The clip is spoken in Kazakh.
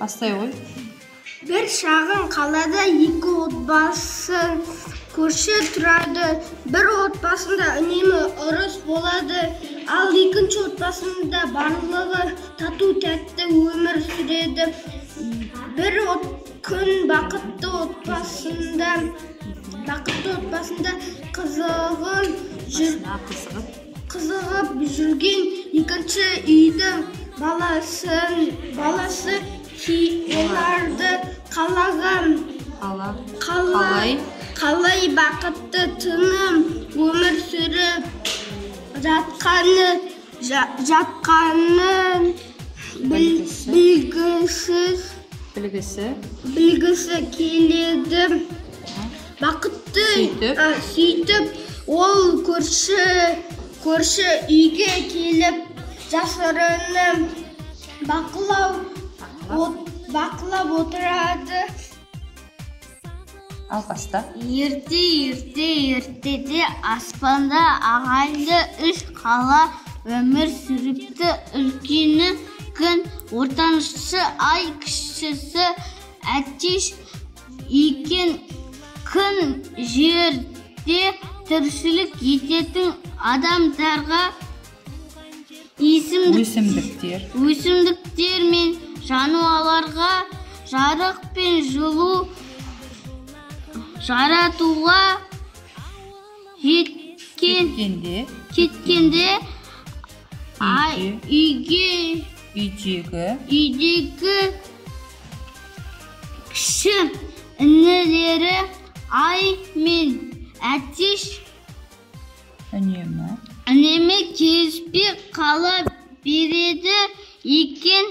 Бастай ғой. Bir şағын қалада екі отбасы көрші тұрады. Bir отбасында үнемі ұрыс болады, ал екінші отбасында барлығы тату-тәтті өмір сүреді. Bir күн бақытты отбасында қызығып жүрген екінші үйдің баласы оларды қалай бақытты тыным өмір сүріп жатқанын білгісі келеді. Бақытты сөйтіп ол көрші үйге келіп жасырынып бақылап отырады. Ал баста. Ертеде аспанда ағайлы үш қала өмір сүріпті. Үлкені күн, ортаншысы ай, кішісі әтеш екен. Күн жерде тіршілік ететін адамдарға өсімдіктер мен жануарларға жарық пен жылу жаратуға кеткенде үйдегі кіші інілері ай мен әтеш үнемі келіспей қала береді екен.